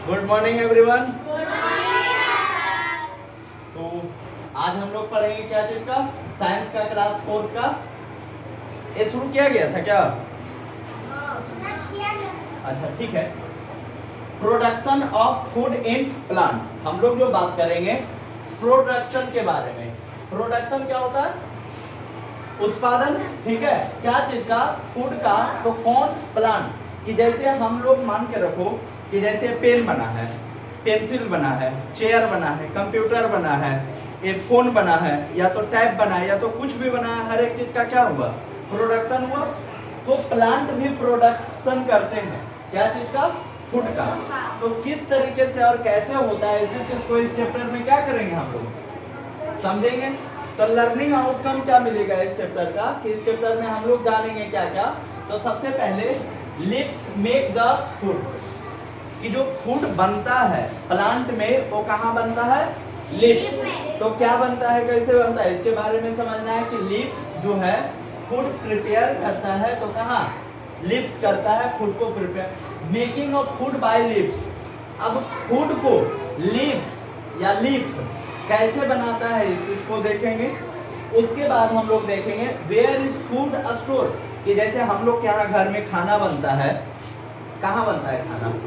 Good morning everyone. तो आज हम लोग पढ़ेंगे क्या चीज का, साइंस का क्लास 4 का। ये शुरू किया गया था क्या? अच्छा ठीक है। Production of food in plant, हम लोग जो बात करेंगे प्रोडक्शन के बारे में। प्रोडक्शन क्या होता है? उत्पादन, ठीक है। क्या चीज का? फूड का। तो कौन? प्लांट कि जैसे हम लोग मान के रखो कि जैसे पेन बना है, पेंसिल बना है, चेयर बना है, कंप्यूटर बना है, एक फोन बना है, या तो टैब बना है, या तो कुछ भी बना है, हर एक चीज का क्या हुआ? प्रोडक्शन हुआ। तो प्लांट भी प्रोडक्शन करते हैं क्या चीज का? फूड का। तो किस तरीके से और कैसे होता है इसी चीज को इस चैप्टर में क्या करेंगे हम लोग, समझेंगे। तो लर्निंग आउटकम क्या मिलेगा इस चैप्टर का, कि इस चैप्टर में हम लोग जानेंगे क्या क्या। तो सबसे पहले लिप्स मेक द फूड, कि जो फूड बनता है प्लांट में वो कहाँ बनता है? लिप्स। तो क्या बनता है, कैसे बनता है, इसके बारे में समझना है। कि लिप्स जो है फूड प्रिपेयर करता है, तो कहाँ? लिप्स करता है फूड को prepare. Making of food by lips, अब फूड को लीफ या लीफ कैसे बनाता है इस चीज को देखेंगे। उसके बाद हम लोग देखेंगे वेयर इज फूड स्टोर, कि जैसे हम लोग के यहाँ घर में खाना बनता है, कहाँ बनता है खाना?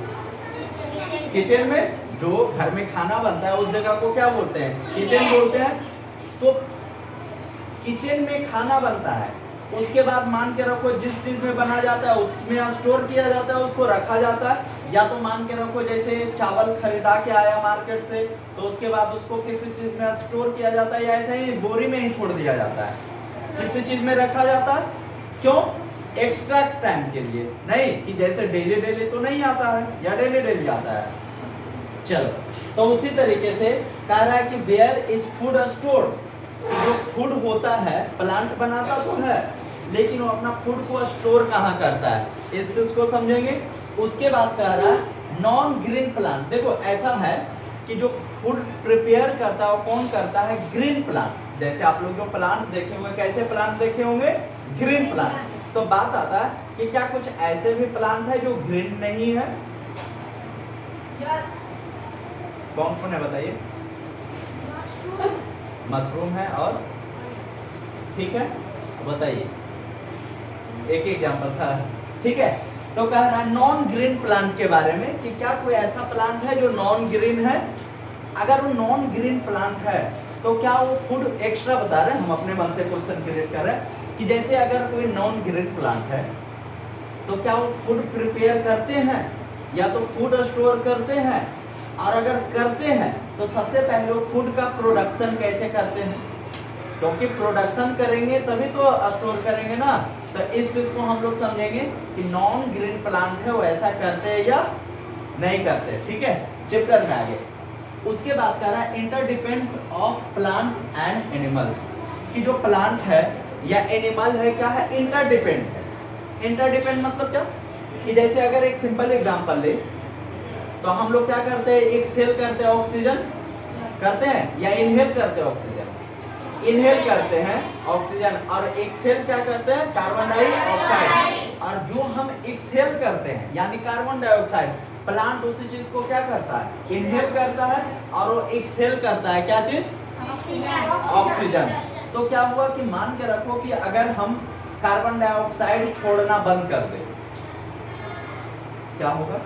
किचन में। जो घर में खाना बनता है उस जगह को क्या बोलते हैं? किचन बोलते हैं। तो किचन में खाना बनता है, उसके बाद मान के रखो जिस चीज में बना जाता है उसमें स्टोर किया जाता है, उसको रखा जाता है। या तो मान के रखो जैसे चावल खरीदा के आया मार्केट से, तो उसके बाद उसको किसी चीज में स्टोर किया जाता है, या ऐसे ही बोरी में ही छोड़ दिया जाता है, किसी चीज में रखा जाता है। क्यों? एक्स्ट्रा टाइम के लिए नहीं, कि जैसे डेली डेली तो नहीं आता है, या डेली डेली आता है। चलो, तो उसी तरीके से कह रहा है कि वेयर इज फूड स्टोर, जो फूड होता है प्लांट बनाता तो है, लेकिन वो अपना फूड को स्टोर कहाँ करता है, इस चीज को समझेंगे। उसके बाद कह रहा है नॉन ग्रीन प्लांट। देखो ऐसा है कि जो फूड प्रिपेयर करता है वो कौन करता है? Green plant. जैसे आप लोग जो प्लांट देखे होंगे, कैसे प्लांट देखे होंगे? Green plant. तो बात आता है कि क्या कुछ ऐसे भी प्लांट है जो ग्रीन नहीं है? कौन कौन है बताइए? मशरूम है, और ठीक है बताइए, एक एग्जांपल था, ठीक है। तो कह रहा है नॉन ग्रीन प्लांट के बारे में, कि क्या कोई ऐसा प्लांट है जो नॉन ग्रीन है। अगर वो नॉन ग्रीन प्लांट है तो क्या वो फूड एक्स्ट्रा बता रहे हैं, हम अपने मन से क्वेश्चन क्रिएट कर रहे हैं कि जैसे अगर कोई नॉन ग्रीन प्लांट है तो क्या वो फूड प्रिपेयर करते हैं, या तो फूड स्टोर करते हैं, और अगर करते हैं तो सबसे पहले वो फूड का प्रोडक्शन कैसे करते हैं, क्योंकि प्रोडक्शन करेंगे तभी तो स्टोर करेंगे ना। तो इस चीज को हम लोग समझेंगे कि नॉन ग्रीन प्लांट है वो ऐसा करते हैं या नहीं करते, ठीक है। चैप्टर में आगे उसके बाद कह रहा है इंटरडिपेंड्स ऑफ प्लांट्स एंड एनिमल्स, कि जो प्लांट है या एनिमल है क्या है? इंटरडिपेंड है। इंटरडिपेंड मतलब क्या, कि जैसे अगर एक सिंपल एग्जांपल ले तो हम लोग क्या करते हैं? एक्सहेल करते हैं ऑक्सीजन, करते हैं, या इनहेल करते हैं ऑक्सीजन? इनहेल करते हैं ऑक्सीजन, और एक्सहेल क्या करते हैं? Carbon dioxide. और जो हम एक्सहेल करते हैं यानी कार्बन डाइऑक्साइड, प्लांट उसी चीज को क्या करता है? इनहेल करता है, और वो एक्सहेल करता है क्या चीज? ऑक्सीजन। तो क्या हुआ कि मान के रखो कि अगर हम कार्बन डाइऑक्साइड छोड़ना बंद कर दे, क्या होगा?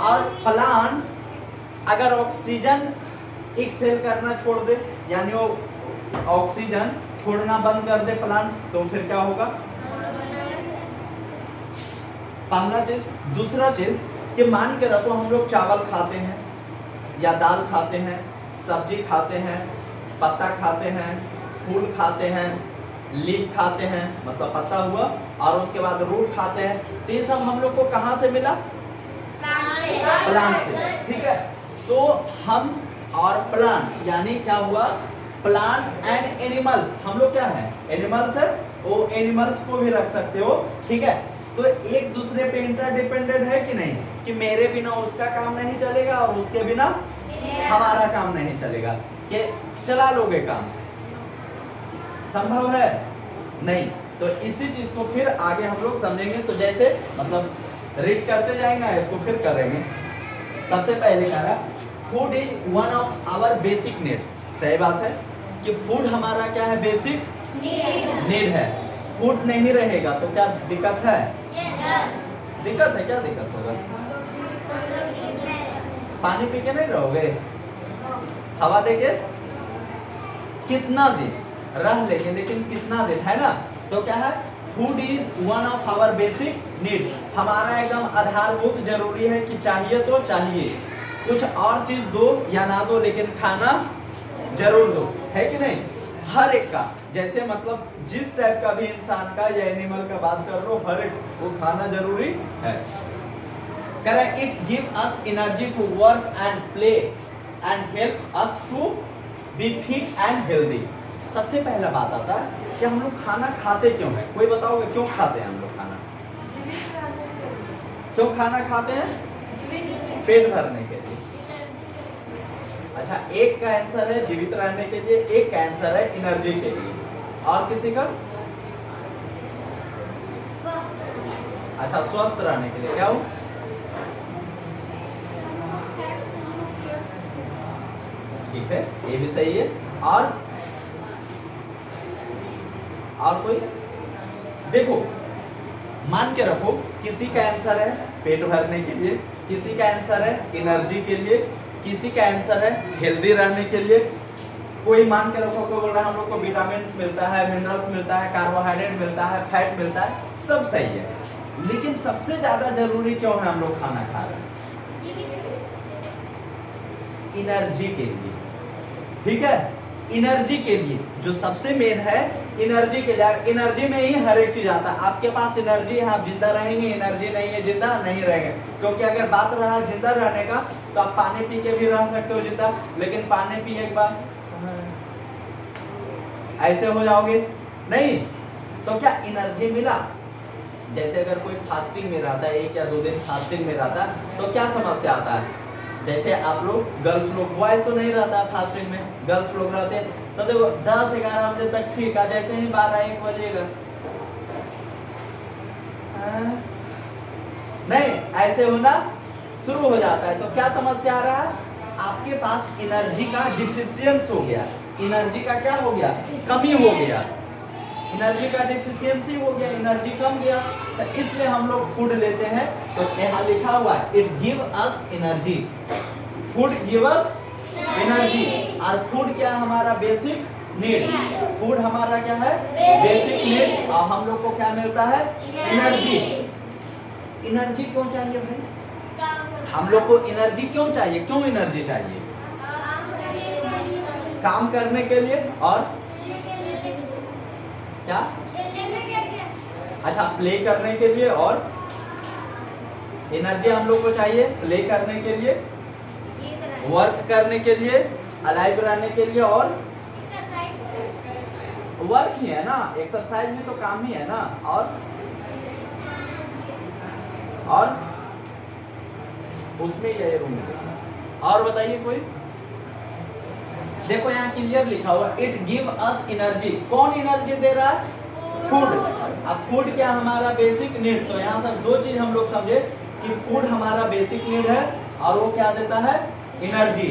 और प्लांट अगर ऑक्सीजन एक्सहेल करना छोड़ दे, यानी वो ऑक्सीजन छोड़ना बंद कर दे प्लांट, तो फिर क्या होगा? पहला चीज। दूसरा चीज कि मान के रखो हम लोग चावल खाते हैं, या दाल खाते हैं, सब्जी खाते हैं, पत्ता खाते हैं, फूल खाते हैं, लीफ खाते हैं, मतलब पत्ता हुआ, और उसके बाद रूट खाते हैं। तो ये सब हम लोग को कहाँ से मिला? प्लांट से, ठीक है। तो हम और प्लांट यानी क्या हुआ? प्लांट्स एंड एनिमल्स, हम लोग क्या है? एनिमल्स है, वो एनिमल्स को भी रख सकते हो, ठीक है। तो एक दूसरे पे इंटरडिपेंडेंट है कि नहीं, कि मेरे बिना उसका काम नहीं चलेगा और उसके बिना हमारा काम नहीं चलेगा, कि चला लोगे काम, संभव है नहीं। तो इसी चीज को फिर आगे हम लोग समझेंगे। तो जैसे मतलब रीड करते जाएंगे, इसको फिर करेंगे। सबसे पहले कह रहा food is one of our basic need. सही बात है कि फूड हमारा क्या है, बेसिक नीड है। फूड नहीं रहेगा तो क्या दिक्कत है? दिक्कत है, क्या दिक्कत होगा? पानी पी के नहीं रहोगे, हवा लेके कितना दिन रह लेंगे, लेकिन कितना दिन, है ना? तो क्या है, food is one of our basic need. हमारा एकदम आधारभूत जरूरी है कि चाहिए तो चाहिए, कुछ और चीज दो या ना दो, लेकिन खाना जरूर दो, है कि नहीं? हर एक का, जैसे मतलब जिस टाइप का भी इंसान का या एनिमल का बात कर लो, हर एक को खाना जरूरी है। करें it give us energy to work and play and help us to be fit and healthy. सबसे पहला बात आता है कि हम लोग खाना खाते क्यों हैं? कोई बताओगे क्यों खाते हैं हम लोग खाना? क्यों खाना खाते हैं? पेट भरने के लिए। अच्छा, एक का आंसर है जीवित रहने के लिए, एक का आंसर है एनर्जी के लिए, और किसी का? अच्छा, स्वस्थ रहने के लिए। क्या हो? ठीक है, ये भी सही है। और कोई? देखो, मान के रखो किसी का आंसर है पेट भरने के लिए, किसी का आंसर है एनर्जी के लिए, किसी का आंसर है हेल्दी रहने के लिए। कोई मान के रखो को बोल रहा है हम लोग को विटामिन्स मिलता है, मिनरल्स मिलता है, कार्बोहाइड्रेट मिलता है, फैट मिलता है, सब सही है। लेकिन सबसे ज्यादा जरूरी क्यों है हम लोग खाना खा रहे हैं? एनर्जी के लिए। ठीक है, एनर्जी के लिए जो सबसे मेन है, एनर्जी के लिए। एनर्जी में ही हर एक चीज आता है। आपके पास एनर्जी है, आप जिंदा रहेंगे, एनर्जी नहीं है, जिंदा नहीं रहेंगे। क्योंकि अगर बात रहा जिंदा रहने का, तो आप पानी पी के भी रह सकते हो जिंदा, लेकिन पानी पिए एक बार ऐसे हो जाओगे नहीं। तो क्या एनर्जी मिला? जैसे अगर कोई फास्टिंग में रहता है, 1 या 2 दिन फास्टिंग में रहता है, तो क्या समस्या आता है? जैसे आप लोग गर्ल्स लोग, बॉयज तो नहीं रहता है फास्टिंग में, गर्ल्स लोग रहते हैं, तो देखो 10-11 बजे तक ठीक है, जैसे ही 12-1 बजेगा नहीं, ऐसे होना शुरू हो जाता है। तो क्या समस्या आ रहा है? आपके पास एनर्जी का डिफिशियंस हो गया। एनर्जी का क्या हो गया? कमी हो गया। एनर्जी का डिफिशियंसी हो गया, एनर्जी कम गया। तो इसलिए हम लोग फूड लेते हैं। तो यहाँ लिखा हुआ है it give us energy, food give us energy. और फूड क्या है? हमारा बेसिक नीड। फूड हमारा क्या है? Basic need. और हम लोग को क्या मिलता है? एनर्जी। एनर्जी क्यों चाहिए भाई? हम लोग को एनर्जी क्यों चाहिए? क्यों एनर्जी चाहिए? काम करने के लिए। और क्या? अच्छा, प्ले करने के लिए। और एनर्जी हम लोग को चाहिए प्ले करने के लिए, वर्क करने के लिए, अलाइव रहने के लिए, और वर्क ही है ना, एक्सरसाइज भी तो काम ही है ना। और उसमें ये रूम में। और बताइए कोई? देखो यहाँ क्लियर लिखा हुआ इट गिव अस एनर्जी। कौन एनर्जी दे रहा है? फूड। अब फूड क्या हमारा बेसिक नीड। तो यहाँ सब 2 चीज हम लोग समझे कि फूड हमारा बेसिक नीड है, और वो क्या देता है? एनर्जी।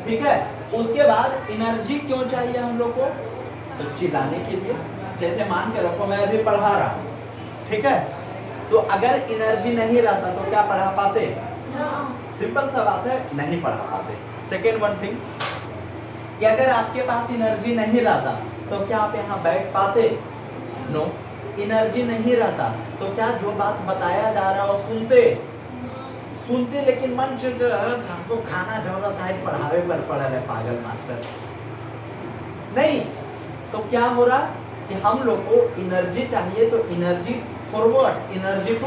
ठीक है, उसके बाद एनर्जी क्यों चाहिए हम लोग को? तो चिल्लाने के लिए। जैसे मान के रखो मैं अभी पढ़ा रहा हूँ, ठीक है, तो अगर एनर्जी नहीं रहता तो क्या पढ़ा पाते? सिंपल सा बात है, नहीं पढ़ा पाते। सेकेंड वन थिंग कि अगर आपके पास एनर्जी नहीं रहता तो क्या आप यहाँ बैठ पाते? नो। एनर्जी नहीं रहता तो क्या जो बात बताया जा रहा है वो सुनते, लेकिन मन चिड़चिड़ा, हमको खाना जरूरत है, पढ़ावे पर पड़ रहे पागल मास्टर नहीं। तो क्या हो रहा कि हम लोग को एनर्जी चाहिए, तो energy for what? Energy to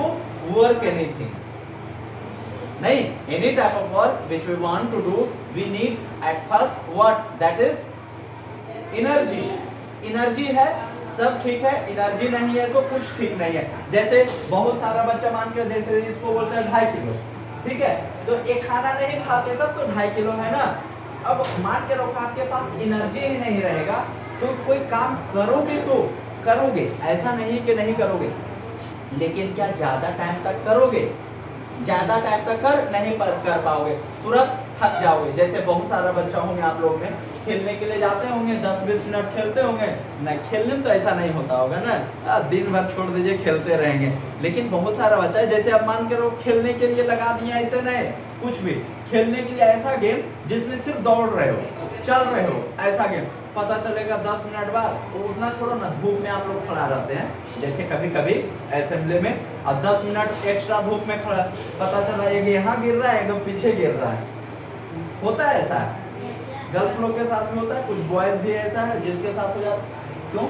work anything. नहीं, any type of work which we want to do, we need at first what? That is energy. Energy है सब ठीक है, एनर्जी नहीं है तो कुछ ठीक नहीं है। जैसे बहुत सारा बच्चा मान के, जैसे इसको बोलते हैं 2.5 किलो, ठीक है, तो एक खाना नहीं खाते तब तो 2.5 किलो है ना। अब मान के रखो आपके पास एनर्जी ही नहीं रहेगा तो कोई काम करोगे तो करोगे, ऐसा नहीं कि नहीं करोगे, लेकिन क्या ज्यादा टाइम तक करोगे? ज्यादा टाइम तक नहीं कर पाओगे, तुरंत थक जाओगे। जैसे बहुत सारा बच्चा होंगे आप लोग में, खेलने के लिए जाते होंगे, 10-20 मिनट खेलते होंगे ना, खेलने में तो ऐसा नहीं होता होगा ना, दिन भर छोड़ दीजिए खेलते रहेंगे। लेकिन बहुत सारा बच्चा है, जैसे अब मान के रहो खेलने के लिए लगा दिया, ऐसे नहीं, कुछ भी खेलने के लिए ऐसा गेम जिसमें सिर्फ दौड़ रहे हो, चल रहे हो, ऐसा गेम, पता चलेगा 10 मिनट बाद वो उतना छोड़ो ना, धूप में आप लोग खड़ा रहते हैं जैसे कभी कभी असेंबली में, और 10 मिनट एक्स्ट्रा धूप में खड़ा, पता चला एक यहाँ गिर रहा है, एक पीछे गिर रहा है, होता है ऐसा। गर्ल्स लोग के साथ में होता है, कुछ बॉयज भी ऐसा है जिसके साथ हो जाता। क्यों?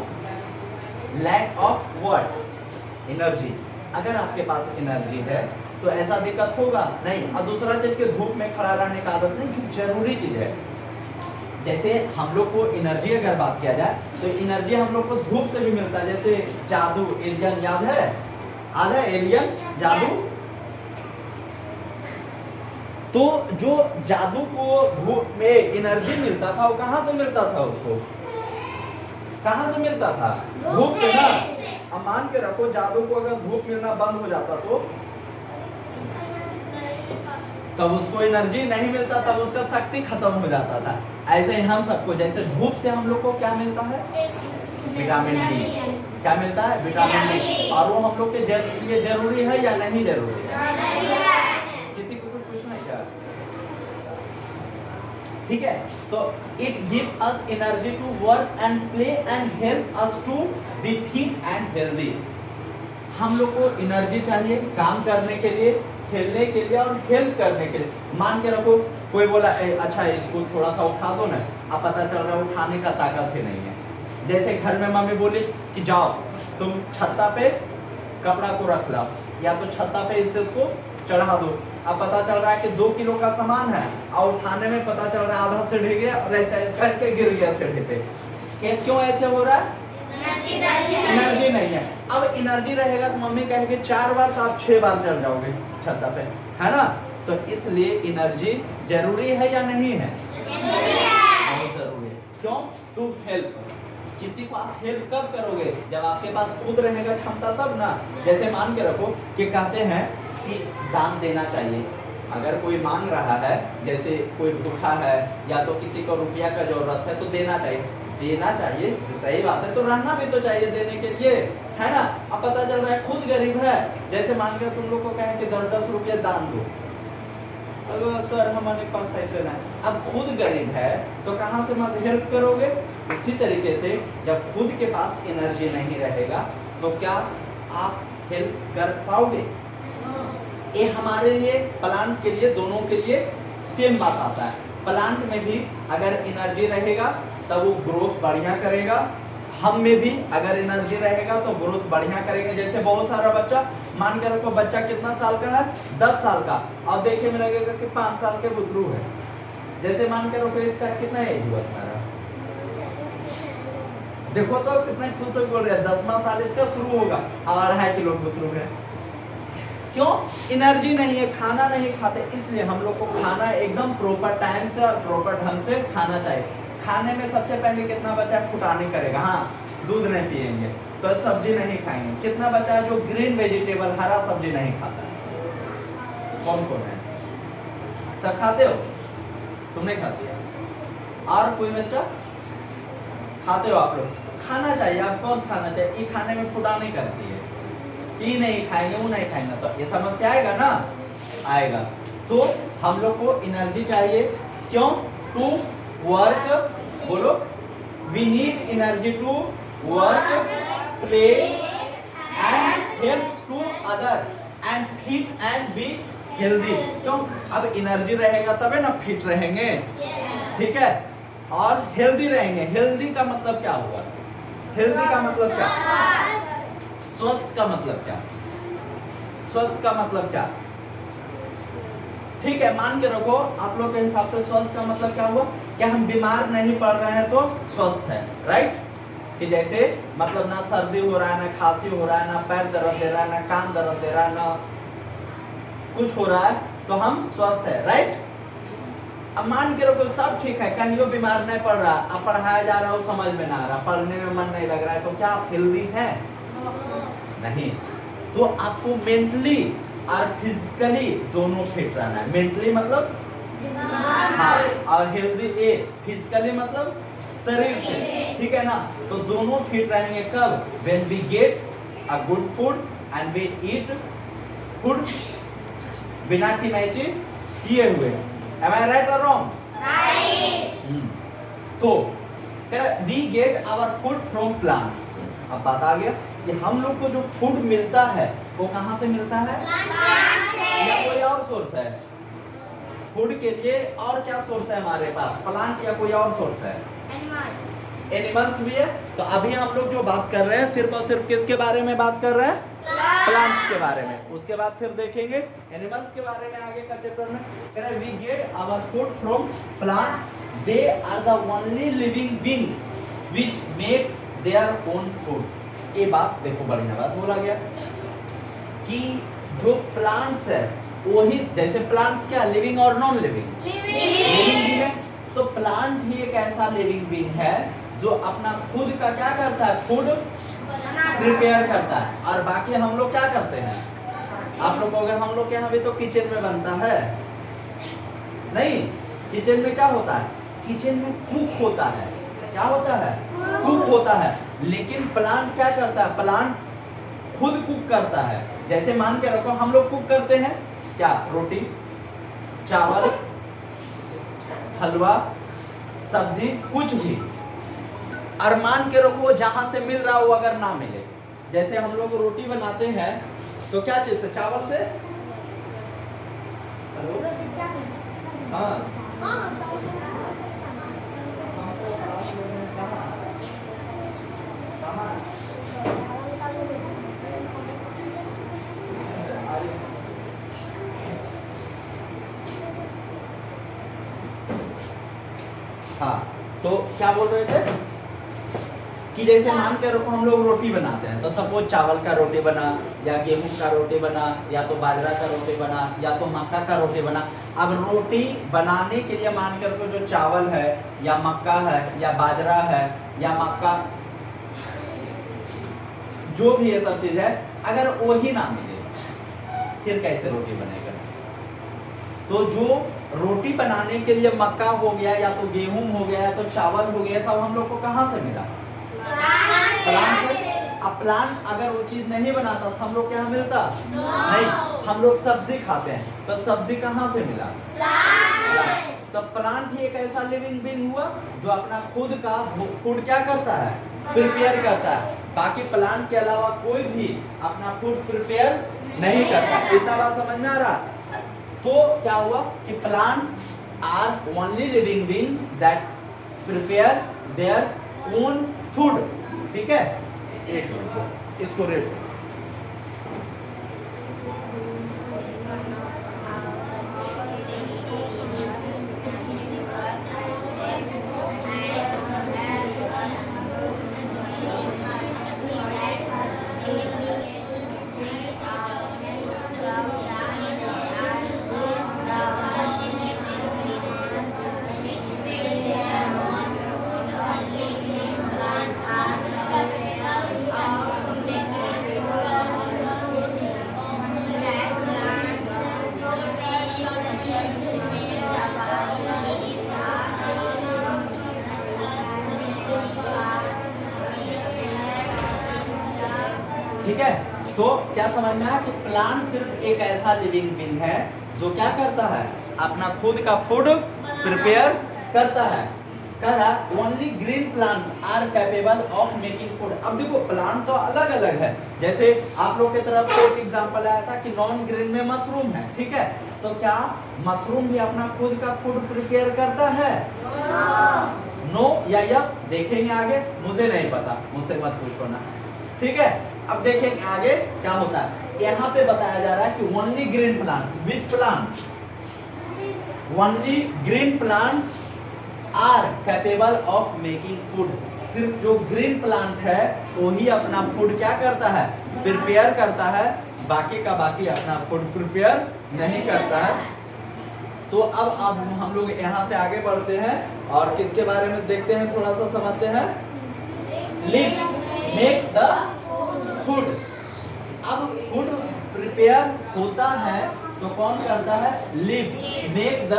Lack of what? एनर्जी। अगर आपके पास एनर्जी है तो ऐसा दिक्कत होगा नहीं। और दूसरा चीज के धूप में खड़ा रहने का आदत नहीं, जो जरूरी चीज है। जैसे हम लोग को एनर्जी अगर बात किया जाए तो एनर्जी हम लोग को धूप से भी मिलता है। जैसे जादू, एलियन याद है? याद है एलियन जादू? तो जो जादू को धूप में एनर्जी मिलता था, वो कहां से मिलता था? उसको कहां से मिलता था? धूप से ना। अब मान के रखो जादू को अगर धूप मिलना बंद हो जाता तो तब उसको एनर्जी नहीं मिलता, तब उसका शक्ति खत्म हो जाता था। ऐसे ही हम सबको, जैसे धूप से हम लोग को क्या मिलता है? Vitamin D. क्या मिलता है? Vitamin D. और वो हम लोग के लिए जरूरी है या नहीं जरूरी है? किसी को कुछ पूछना है क्या? ठीक है, तो it give us energy to work and play and help us to be fit and healthy. हम लोग को एनर्जी चाहिए काम करने के लिए, खेलने के लिए और हेल्प करने के लिए। मान के रखो कोई बोला अच्छा इसको थोड़ा सा उठा दो ना, अब पता चल रहा है उठाने का ताकत ही नहीं है। जैसे घर में मम्मी बोली कि जाओ तुम छत्ता पे कपड़ा को रख लाओ, या तो छत्ता पे इसको चढ़ा दो। अब पता चल रहा है कि 2 किलो का सामान है और उठाने में पता चल रहा है आधा सीढ़ी गया और ऐसा करके गिर गया सीढ़ी पे। क्यों ऐसे हो रहा है? एनर्जी नहीं है। अब एनर्जी रहेगा तो मम्मी कहेगी 4 बार तो आप 6 बार चढ़ जाओगे छत्ता पे, है ना? तो इसलिए एनर्जी जरूरी है या नहीं है? बहुत जरूरी है। क्यों? To help. किसी को आप हेल्प कब करोगे? जब आपके पास खुद रहेगा क्षमता, तब ना। जैसे मान के रखो कि कहते हैं कि दान देना चाहिए। अगर कोई मांग रहा है, जैसे कोई भूखा है या तो किसी को रुपया का जरूरत है, तो देना चाहिए। देना चाहिए, सही बात है, तो रहना भी तो चाहिए देने के लिए, है ना? अब पता चल रहा है खुद गरीब है, जैसे मान के तुम लोग को कहें कि 10-10 रुपये दान दो, अगर सर हमारे पास पैसे नहीं, अब खुद गरीब है तो कहाँ से मत हेल्प करोगे? उसी तरीके से जब खुद के पास एनर्जी नहीं रहेगा तो क्या आप हेल्प कर पाओगे? ये हमारे लिए, प्लांट के लिए, दोनों के लिए सेम बात आता है। प्लांट में भी अगर एनर्जी रहेगा तब वो ग्रोथ बढ़िया करेगा, हम में भी अगर एनर्जी रहेगा तो ग्रोथ बढ़िया करेंगे। जैसे बहुत सारा बच्चा, मान के रखो बच्चा कितना साल का है? 10 साल का, और देखे में लगेगा कि 5 साल के बुतरू है। जैसे मान के रखो इसका कितना एज हुआ तुम्हारा? देखो तो कितना खुश हो बोल रहे हैं, 10वां साल इसका शुरू होगा और 2.5 किलो बुतरू है। क्यों? एनर्जी नहीं है, खाना नहीं खाते। इसलिए हम लोग को खाना एकदम प्रॉपर टाइम से और प्रॉपर ढंग से खाना चाहिए। खाने में सबसे पहले कितना बच्चा फुटानी करेगा? हाँ, दूध नहीं पिएंगे तो सब्जी नहीं खाएंगे। कितना बच्चा है जो ग्रीन वेजिटेबल, हरा सब्जी नहीं खाता? कौन कौन है? सब खाते हो? तुम नहीं खाते? और कोई बच्चा? खाते हो आप लोग? खाना चाहिए, ऑफकोर्स खाना चाहिए। ये खाने में फुटानी करती है कि नहीं खाएंगे, वो नहीं खाएंगे, तो ये समस्या आएगा ना? आएगा। तो हम लोग को एनर्जी चाहिए। क्यों? टू वर्क, बोलो, we need energy to work, play and help to other and fit and be healthy. क्यों? अब एनर्जी रहेगा तबे ना फिट रहेंगे, ठीक है, और हेल्दी रहेंगे। हेल्दी का मतलब क्या हुआ? हेल्दी का मतलब क्या? स्वस्थ का मतलब क्या? स्वस्थ का मतलब क्या? ठीक है, मान के रखो आप लोग के हिसाब से स्वस्थ का मतलब क्या हुआ? कि हम बीमार नहीं पड़ रहे हैं तो स्वस्थ है, राइट? कि जैसे मतलब ना सर्दी हो रहा है, ना खांसी हो रहा है, ना पैर दर्द दे रहा है, ना कान दर्द दे रहा है, ना कुछ हो रहा है, तो हम स्वस्थ है, राइट? अब मान के रखो सब ठीक है, कहीं बीमार नहीं पड़ रहा, अब पढ़ाया जा रहा है वो समझ में ना आ रहा, पढ़ने में मन नहीं लग रहा है, तो क्या आप हेल्दी हैं? नहीं। तो आपको मेंटली और फिजिकली दोनों फिट रहना है। मेंटली मतलब हाँ, और हेल्दी ए फिजिकली मतलब शरीर से, ठीक है ना। तो दोनों फिट रहेंगे कब? When we get a good food and we eat food बिना टिनाइची किए हुए। एम आई राइट और रॉन्ग? तो we get our food from plants. अब बात आ गया कि हम लोग को जो फूड मिलता है वो कहाँ से मिलता है? या कोई और सोर्स है? फूड के लिए और क्या सोर्स है हमारे पास? प्लांट या कोई और सोर्स है? एनिमल्स भी है। तो अभी हम लोग जो बात कर रहे हैं सिर्फ और सिर्फ किसके बारे में बात कर रहे हैं? प्लांट्स के बारे में। उसके बाद फिर देखेंगे एनिमल्स के बारे में आगे का चैप्टर में। कह रहे we get our food from plants, they are the only living beings which make their own food. ये बात देखो बढ़िया बात बोला गया कि जो प्लांट्स है वही, जैसे प्लांट्स क्या लिविंग और नॉन लिविंग? लिविंग भी है। तो प्लांट ही एक ऐसा लिविंग बीइंग है जो अपना खुद का क्या करता है? फूड प्रिपेयर करता है। और बाकी हम लोग क्या करते हैं? आप लोग कहोगे हम लोग के यहाँ भी तो किचन में बनता है। नहीं, किचन में क्या होता है? किचन में कुक होता है। क्या होता है? कुक होता है। लेकिन प्लांट क्या करता है? प्लांट खुद कुक करता है। जैसे मान के रखो हम लोग कुक करते हैं क्या? रोटी, चावल, हलवा, सब्जी, कुछ भी। और मान के रखो जहां से मिल रहा हो अगर ना मिले, जैसे हम लोग रोटी बनाते हैं तो क्या चीज से? चावल से। हेलो, हाँ, हाँ, तो क्या बोल रहे थे कि जैसे मान के रखो हम लोग रोटी बनाते हैं तो सपोज चावल का रोटी बना या गेहूं का रोटी बना या तो बाजरा का रोटी बना या तो मक्का का रोटी बना। अब रोटी बनाने के लिए मान के रखो जो चावल है या मक्का है या बाजरा है या मक्का, जो भी ये सब चीज है, अगर वही ना मिले फिर कैसे रोटी बनेगा? तो जो रोटी बनाने के लिए मक्का हो गया या तो गेहूं हो गया या तो चावल हो गया, सब हम लोग को कहाँ से मिला? प्लांट से। अब प्लांट अगर वो चीज नहीं बनाता तो हम लोग के यहाँ मिलता? नहीं। हम लोग सब्जी खाते हैं तो सब्जी कहाँ से मिला? तो प्लांट ही एक ऐसा लिविंग बीइंग हुआ जो अपना खुद का फूड क्या करता है? प्रिपेयर करता है। बाकी प्लांट के अलावा कोई भी अपना फूड प्रिपेयर नहीं करता। इतना बात समझ में आ रहा? तो क्या हुआ कि plant are only living being that prepare their own food. ठीक है, एक मिनट इसको रेड। ठीक है, तो क्या समझ में आया कि प्लांट सिर्फ एक ऐसा लिविंग बीइंग है जो क्या करता है? अपना खुद का फूड प्रिपेयर करता है। कह रहा only green plants are capable of making food. अब देखो प्लांट तो अलग अलग है। जैसे आप लोग की तरफ एक एग्जांपल आया था कि नॉन ग्रीन में मशरूम है। ठीक है, तो क्या मशरूम भी अपना खुद का फूड प्रिपेयर करता है? नो या यस? देखेंगे आगे, मुझे नहीं पता, मुझसे मत पूछो ना। ठीक है, अब देखेंगे आगे क्या होता है। यहाँ पे बताया जा रहा है कि only green plant, which plant? Only green plants are capable of making food. सिर्फ जो ग्रीन प्लांट है वही अपना फूड क्या करता है? प्रिपेयर करता है। बाकी का बाकी अपना फूड प्रिपेयर नहीं करता है। तो अब हम लोग यहाँ से आगे बढ़ते हैं और किसके बारे में देखते हैं, थोड़ा सा समझते हैं। Leaves make the food. अब फूड प्रिपेयर होता है तो कौन करता है? Leaves make the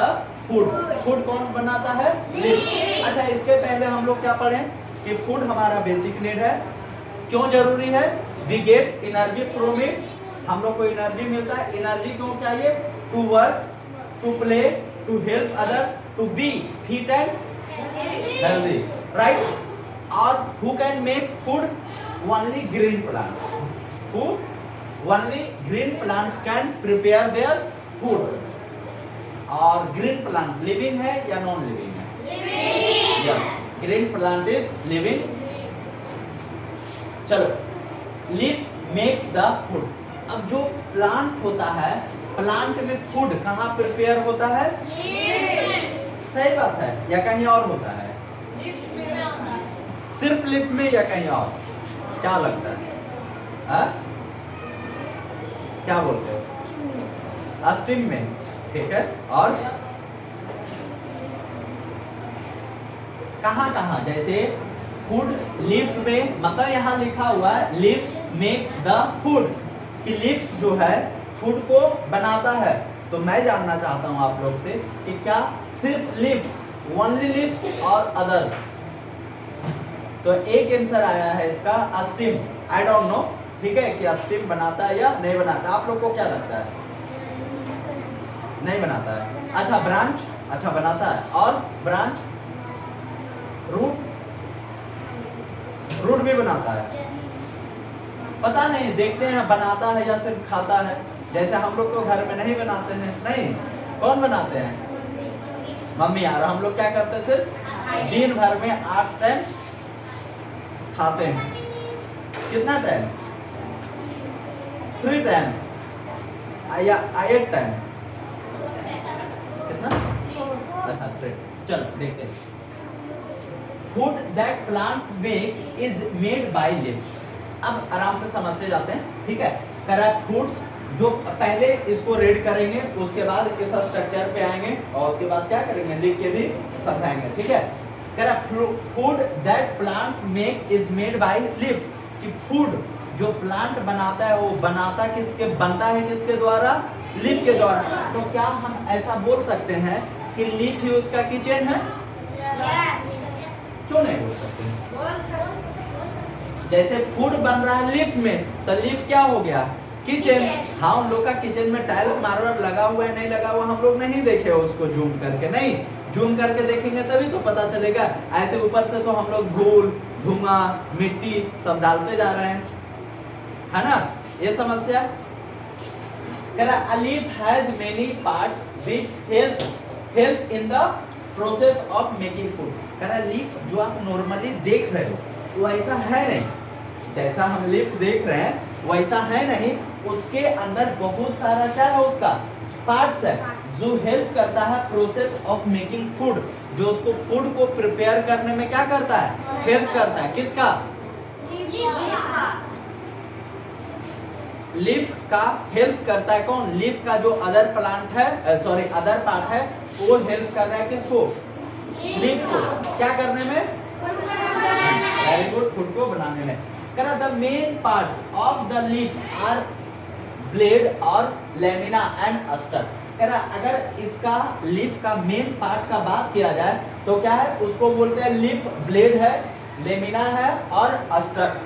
food. Food कौन बनाता है? लीव्स। अच्छा, इसके पहले हम लोग क्या पढ़े कि फूड हमारा बेसिक नीड है। क्यों जरूरी है? We get energy from it, हम लोग को एनर्जी मिलता है। एनर्जी क्यों चाहिए? To work, to play, to help other, to be fit and healthy, right? और who can make food? Only green plant. Who? Only green plants can prepare their food. और green plant living है या non living है? Living. Yes, green plant is living. चलो, leaves make the food. अब जो plant होता है, plant में फूड कहाँ प्रिपेयर होता है? सही बात है, या कहीं और होता है? सिर्फ लिप में या कहीं और? क्या लगता है? क्या बोलते हैं? स्टीम में, ठीक है। और कहाँ कहाँ? जैसे फूड लीफ में, मतलब यहाँ लिखा हुआ है लीफ मेक द फूड, कि लीव्स जो है फूड को बनाता है। तो मैं जानना चाहता हूँ आप लोग से कि क्या सिर्फ लीव्स, ओनली लीव्स और अदर? तो एक आंसर आया है इसका स्टीम। आई डोंट नो, ठीक है, कि स्टीम बनाता है या नहीं बनाता। आप लोग को क्या लगता है? नहीं बनाता है। अच्छा, ब्रांच? अच्छा, बनाता है। और ब्रांच? रूट? रूट भी बनाता है। पता नहीं, देखते हैं बनाता है या सिर्फ खाता है। जैसे हम लोग तो घर में नहीं बनाते हैं। नहीं, कौन बनाते हैं? मम्मी। यार हम लोग क्या करते हैं? सिर्फ दिन भर में 8 टाइम खाते हैं। कितना टाइम? 3 टाइम या 8 टाइम? कितना? अच्छा, 3। चलो देखते हैं। Food that plants make is made by leaves. अब आराम से समझते जाते हैं, ठीक है। करेक्ट फूड्स जो पहले इसको रीड करेंगे, उसके बाद इस स्ट्रक्चर पे आएंगे और उसके बाद क्या करेंगे? लिख के भी समझाएंगे, ठीक है। Correct food that plants make is made by leaves, कि फूड जो प्लांट बनाता है वो बनाता किसके, बनता है किसके द्वारा? लीफ के द्वारा। तो क्या हम ऐसा बोल सकते हैं कि लीफ ही उसका किचन है? क्यों नहीं बोल सकते? जैसे फूड बन रहा है लीफ में, तो लीफ क्या हो गया? किचन। हाँ, उन लोग का किचन में टाइल्स मार्बल लगा हुआ है नहीं लगा हुआ हम लोग नहीं देखे उसको जूम करके। नहीं, जूम करके देखेंगे तभी तो पता चलेगा। ऐसे ऊपर से तो हम लोग धूल, धुआं, मिट्टी सब डालते जा रहे हैं, है ना? ये समस्या। A leaf has many parts which help in the process of making food. Leaf जो आप नॉर्मली देख रहे हो वैसा है नहीं। जैसा हम लीफ देख रहे हैं वैसा है नहीं, उसके अंदर बहुत सारा क्या है? उसका पार्ट्स है जो हेल्प करता है प्रोसेस ऑफ मेकिंग फूड, जो उसको फूड को प्रिपेयर करने में क्या करता है? हेल्प करता है। किसका? लीफ का हेल्प करता है। कौन? लीफ का जो अदर प्लांट है, सॉरी अदर पार्ट है, वो हेल्प कर रहा है किसको? लीफ को। क्या करने में? वेरी गुड, फूड को बनाने में। The main parts of the leaf are blade और लेमिना एंड अस्टर। अगर इसका लीफ का मेन पार्ट का बात किया जाए तो क्या है? उसको बोलते हैं लीफ ब्लेड है, लेमिना है और अस्टर।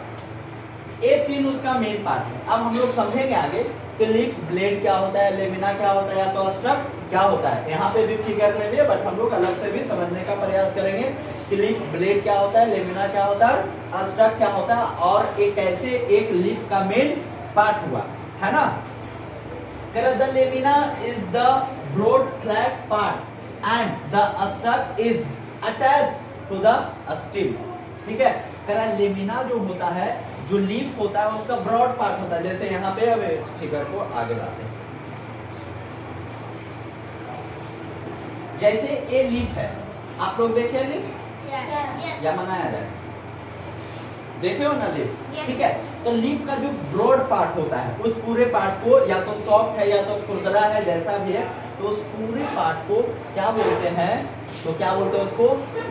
ये तीन उसका मेन पार्ट है। अब हम लोग समझेंगे आगे कि लीफ ब्लेड क्या होता है, लेमिना क्या होता है, या तो अस्टर क्या होता है। यहाँ पे भी फिगर में भी है, बट हम लोग अलग से भी समझने का प्रयास करेंगे कि लीफ ब्लेड क्या होता है, लेमिना क्या होता है, अस्टर क्या होता है, और एक कैसे एक लीफ का मेन पार्ट हुआ, है ना। The lamina is the broad flat part and the Aster is attached to the stem, ठीक है। लेमिना जो होता है, जो लीफ होता है उसका ब्रॉड पार्ट होता है। जैसे यहाँ पे अब इस फिगर को आगे लाते हैं। जैसे ये लीफ है, आप लोग देखे लीफ? या बनाया जाए? देखे हो ना लीफ, ठीक है। तो लीफ का जो ब्रॉड पार्ट होता है उस पूरे पार्ट को, या तो सॉफ्ट है या तो खुरदरा है, जैसा भी है, तो उस पूरे पार्ट को क्या बोलते हैं? तो क्या बोलते हैं उसको?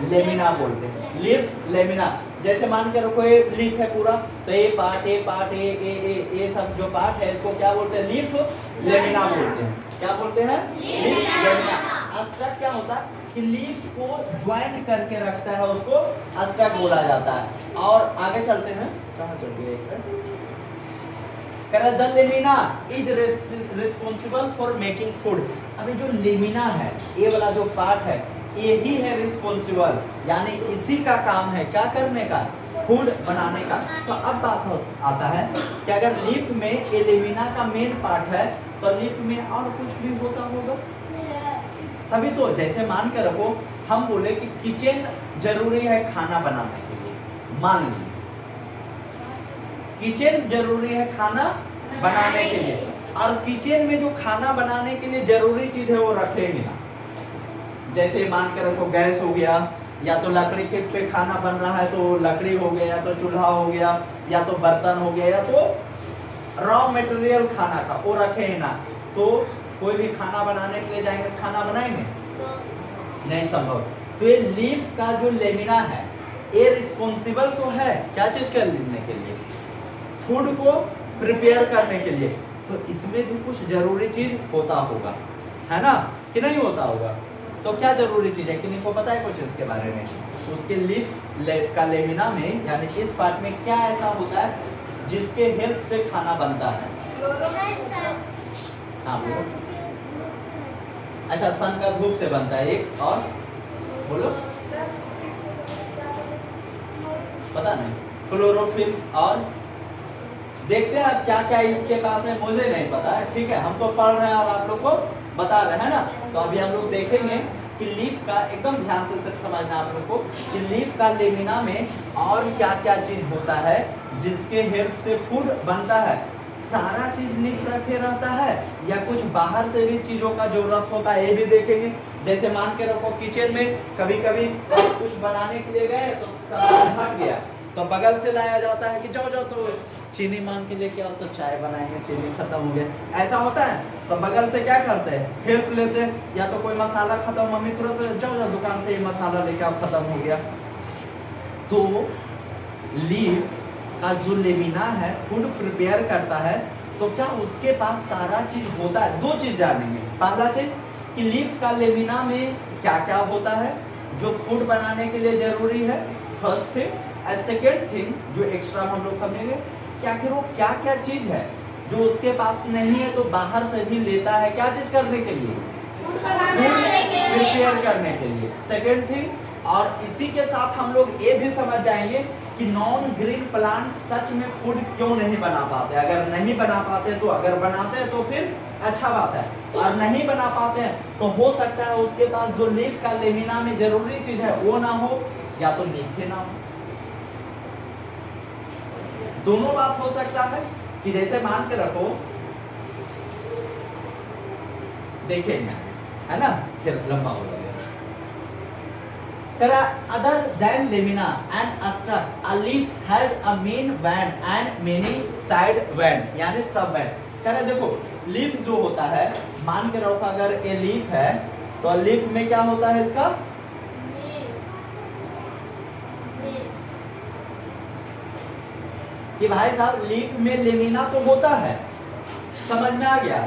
लेमिना बोलते हैं। Leaf lamina. जैसे मान के रखो ये लीफ है पूरा, तो ये सब जो पार्ट है इसको क्या बोलते हैं? लीफ लेमिना बोलते हैं। क्या बोलते हैं? Leaf lamina. अस्टक क्या होता है कि लीफ को ज्वाइन करके रखता है, उसको अस्टक बोला जाता है। और आगे चलते हैं, कहाँ चल गया? The lamina is responsible for making food. अभी जो लेमिना है, ये वाला जो पार्ट है, यही है रिस्पॉन्सिबल, यानी इसी का काम है क्या करने का? फूड बनाने का। तो अब बात आता है कि अगर लीफ में ये लेमिना का मेन पार्ट है, तो लीफ में और कुछ भी होता होगा तभी तो। जैसे मान के रखो, हम बोले कि किचन जरूरी है खाना बनाने के लिए, मान लीजिए किचन जरूरी है खाना बनाने के लिए, और किचन में जो खाना बनाने के लिए जरूरी चीज है वो रखेंगे ना। जैसे मान के रखो गैस हो गया, या तो लकड़ी के पे खाना बन रहा है तो लकड़ी हो गया, या तो चूल्हा हो गया, या तो बर्तन हो गया, या तो रॉ मटेरियल खाना का वो रखे ना। तो कोई भी खाना बनाने के लिए जाएंगे, खाना बनाएंगे नहीं, संभव। तो ये लीफ का जो लेमिना है, ये रिस्पॉन्सिबल तो है क्या चीज करने के लिए? फूड को प्रिपेयर करने के लिए। तो इसमें भी कुछ जरूरी चीज होता होगा, है ना, कि नहीं होता होगा? तो क्या जरूरी चीज है, किन्हीं को पता है कुछ इसके बारे में? उसके लीफ का लेमिना में, यानी इस पार्ट में क्या ऐसा होता है जिसके हेल्प से खाना बनता है? हाँ बोलो। अच्छा, सन का धूप से बनता है एक, और बोलो पता नहीं, क्लोरोफिल। और देखते हैं अब क्या क्या इसके पास है, मुझे नहीं पता है, ठीक है, हम तो पढ़ रहे हैं और आप लोग को बता रहे हैं ना। तो अभी हम लोग देखेंगे कि लीफ का, एकदम ध्यान से सिर्फ समझना आप लोग को, कि लीफ का लेमिना में और क्या क्या चीज होता है जिसके हेल्प से फूड बनता है। सारा चीज लीफ रखे रहता है या कुछ बाहर से भी चीजों का जरूरत होता है, ये भी देखेंगे। जैसे मान के रखो किचन में कभी कभी कुछ बनाने के लिए गए तो सामान हट गया, तो बगल से लाया जाता है कि जाओ जाओ तो चीनी मांग के लेके आओ, तो चाय बनाएंगे, चीनी खत्म हो गया, ऐसा होता है। तो बगल से क्या करते हैं, हेल्प लेते हैं। या तो कोई मसाला खत्म, मम्मी तुरंत जाओ जाओ दुकान से ये मसाला लेके आओ, खत्म हो गया। तो लीफ का जो लेमिना है फूड प्रिपेयर करता है, तो क्या उसके पास सारा चीज होता है? दो चीज जानेंगे। पहला चीज कि लीफ का लेमिना में क्या क्या होता है जो फूड बनाने के लिए जरूरी है, फर्स्ट थिंग। सेकेंड थिंग जो एक्स्ट्रा हम लोग समझेंगे, क्या आखिर वो क्या क्या चीज है जो उसके पास नहीं है तो बाहर से भी लेता है, क्या चीज करने के लिए? फूड प्रिपेयर करने के लिए। सेकेंड थिंग, और इसी के साथ हम लोग ये भी समझ जाएंगे कि नॉन ग्रीन प्लांट सच में फूड क्यों नहीं बना पाते। अगर नहीं बना पाते तो, अगर बनाते हैं तो फिर अच्छा बात है, और नहीं बना पाते हैं तो हो सकता है उसके पास जो लीफ का लेमिना में जरूरी चीज है वो ना हो, या तो लीफ ही ना हो। दोनों बात हो सकता है कि जैसे मान के रखो, देखेंगे है ना, फिर लंबा हो जाएगा। Other than lemina and aster, a leaf has a main vein and many side vein, यानी सब वेन। कह रहा देखो लीफ जो होता है, मान के रखो अगर ये लीफ है तो लीफ में क्या होता है इसका? कि भाई साहब लीफ में लेमिना तो होता है, समझ में आ गया,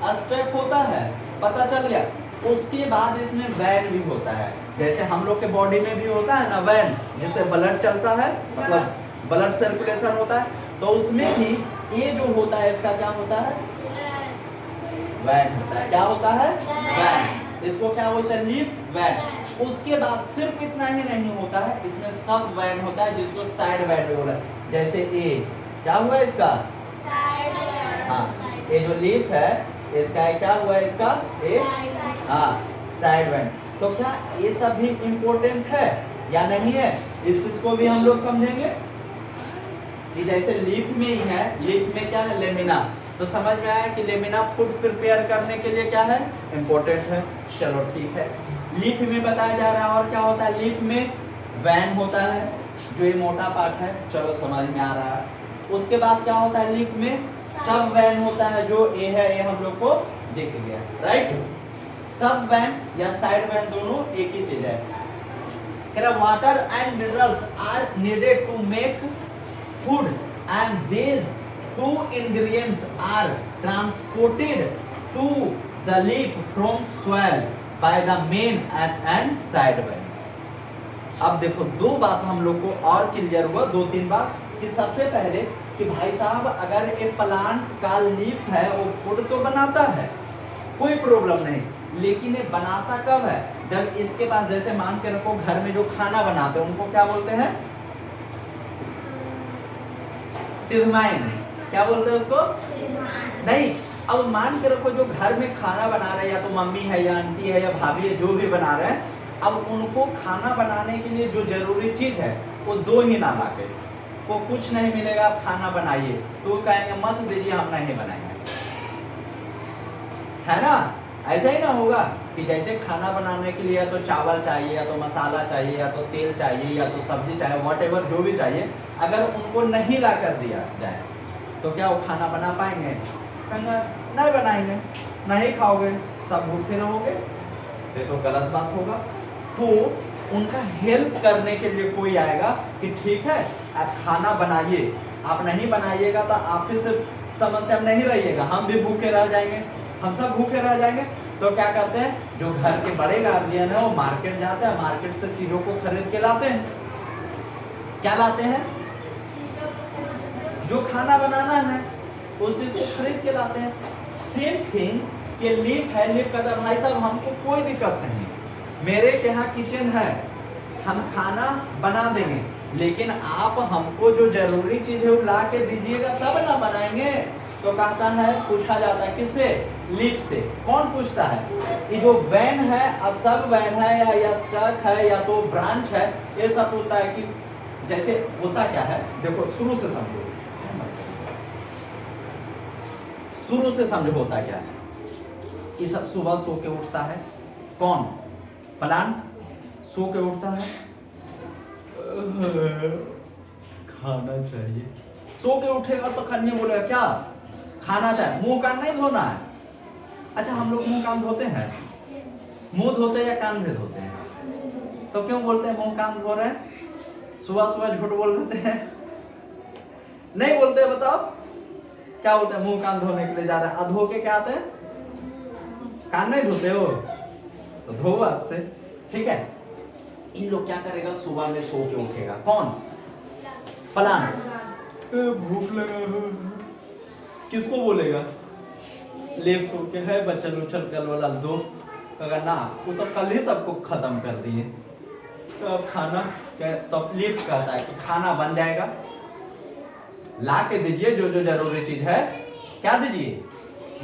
अस्ट्रक होता है, पता चल गया। उसके बाद इसमें वैन भी होता है, जैसे हम लोग के बॉडी में भी होता है ना वैन, जैसे ब्लड चलता है, मतलब ब्लड सर्कुलेशन होता है, तो उसमें भी ये जो होता है इसका क्या होता है? वैन होता है। क्या होता है? वैन। इसको क्या बोलते हैं? Leaf vein. उसके बाद सिर्फ इतना ही नहीं होता है, इसमें सब वैन होता है जिसको साइड वैन बोला है। जैसे ए क्या हुआ इसका? हाँ, ये जो लीफ है इसका क्या हुआ है? इसका ए हाँ साइड वैन। तो क्या ये सब भी इम्पोर्टेंट है या नहीं है? इस चीज को भी हम लोग समझेंगे कि जैसे लीफ में ही है, लीफ में क्या है? लेमिना। तो समझ में आया कि लेमिना फूड प्रिपेयर करने के लिए क्या है? इम्पोर्टेंट है। चलो ठीक है, लीफ में बताया जा रहा है। और क्या होता है? लीफ में वैन होता है जो ये मोटा पार्ट है, चलो समझ में आ रहा है। उसके बाद क्या होता है? लीफ में सब वैन होता है, जो ए है ये हम लोग को दिख गया, राइट। सब वैन या साइड वैन दोनों एक ही चीज है। कह रहा water and minerals are needed to make food and these two ingredients are transported to the leaf from soil by the main and side vein. अब देखो दो बात हम लोग को और क्लियर हुआ, दो तीन बात कि सबसे पहले कि भाई साहब अगर एक प्लांट का लीफ है वो फूड तो बनाता है, कोई प्रॉब्लम नहीं, लेकिन ये बनाता कब है? जब इसके पास, जैसे मान के रखो घर में जो खाना बनाते हैं उनको क्या बोलते हैं? सिद्धमाइन। क्या बोलते हैं उसको? नहीं, अब मान के रखो जो घर में खाना बना रहे हैं, या तो मम्मी है या आंटी है या भाभी है, जो भी बना रहे हैं, अब उनको खाना बनाने के लिए जो जरूरी चीज है वो दो ही ना लाके, वो कुछ नहीं मिलेगा, आप खाना बनाइए तो वो कहेंगे मत दीजिए हम नहीं बनाएंगे, है ना? ऐसा ही ना होगा कि जैसे खाना बनाने के लिए या तो चावल चाहिए, या तो मसाला चाहिए, या तो तेल चाहिए, या तो सब्जी चाहिए, व्हाटएवर जो भी चाहिए, अगर उनको नहीं ला कर दिया जाए तो क्या वो खाना बना पाएंगे? कहेंगे नहीं बनाएंगे, नहीं खाओगे, सब भूखे रहोगे, ये तो गलत बात होगा। तो उनका हेल्प करने के लिए कोई आएगा कि ठीक है आप खाना बनाइए, आप नहीं बनाइएगा तो आप ही सिर्फ समस्या में नहीं रहिएगा, हम भी भूखे रह जाएंगे, हम सब भूखे रह जाएंगे। तो क्या करते हैं, जो घर के बड़े गार्जियन है वो मार्केट जाते हैं, मार्केट से चीजों को खरीद के लाते हैं। क्या लाते हैं? जो खाना बनाना है उस चीज को खरीद के लाते हैं। सेम थिंग के लीफ है, लीफ कहता है भाई साहब हमको कोई दिक्कत नहीं, मेरे के यहाँ किचन है, हम खाना बना देंगे, लेकिन आप हमको जो जरूरी चीज है वो ला के दीजिएगा तब ना बनाएंगे। तो कहता है, पूछा जाता है किससे? लीफ से। कौन पूछता है? ये जो वैन है, सब वैन है या स्टक है या तो ब्रांच है, ये सब होता है कि जैसे होता क्या है, देखो शुरू से समझो, शुरू से समझो होता क्या है। ये सब सुबह सो के उठता है, कौन? प्लांट सो के उठता है, खाना चाहिए, सो के उठेगा तो खाने बोलेगा क्या? खाना चाहिए। मुंह कान नहीं धोना है। अच्छा हम लोग मुंह कान धोते हैं? मुंह धोते हैं या कान भी धोते हैं? तो क्यों बोलते हैं मुंह कान धो रहे हैं? सुबह सुबह झूठ बोल देते हैं, नहीं बोलते? बताओ क्या बोलते हैं? मुंह कान धोने के लिए जा रहे हैं, धो के क्या आते हैं? कान नहीं धोते हो तो धो हाथ से, ठीक है। इन लोग क्या करेगा? सुबह में सो के उठेगा, कौन? प्लांट। भूख लगा, किसको बोलेगा? लेफ्ट को के है बच्चल उछल कल वाला दो, अगर ना वो तो कल ही सबको खत्म कर दिए, तो अब खाना क्या? तो लिफ्ट कहता है कि खाना बन जाएगा, ला के दीजिए जो जो जरूरी चीज है। क्या दीजिए?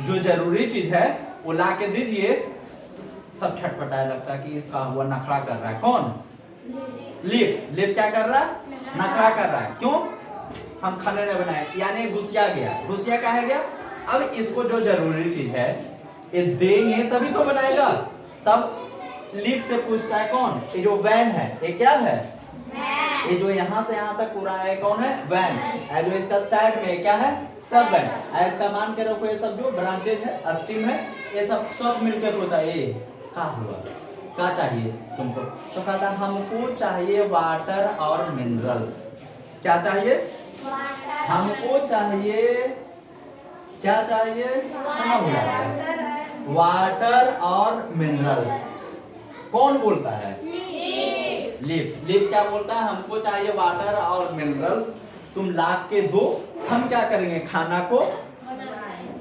जो जरूरी चीज है वो ला के दीजिए। सब छटपटाए लगता है कि इसका हुआ नखड़ा कर रहा है, कौन? लिफ्ट। लिफ्ट क्या कर रहा है? नखड़ा कर रहा है, क्यों? हम खाने नहीं बनाए, यानी गुस्सिया गया। गुस्सिया कहा गया? अब इसको जो जरूरी चीज है ये देंगे तभी तो बनाएगा। तब लिफ्ट से पूछता है कौन? ये जो वैन है, ये क्या है? ये जो यहाँ से यहाँ तक पूरा है कौन है? वैन। जो इसका साइड में क्या है? सब वैन। इसका मान के रखो ये सब जो ब्रांचेज है, स्ट्रीम है, ये सब मिलकर होता है। ये क्या हुआ? क्या चाहिए तुमको? तो कहता हमको चाहिए वाटर और मिनरल्स। क्या चाहिए? हमको चाहिए, क्या चाहिए? वाटर और मिनरल। कौन बोलता है? लीफ। लीफ क्या बोलता है? हमको चाहिए वाटर और मिनरल्स, तुम ला के दो, हम क्या करेंगे? खाना को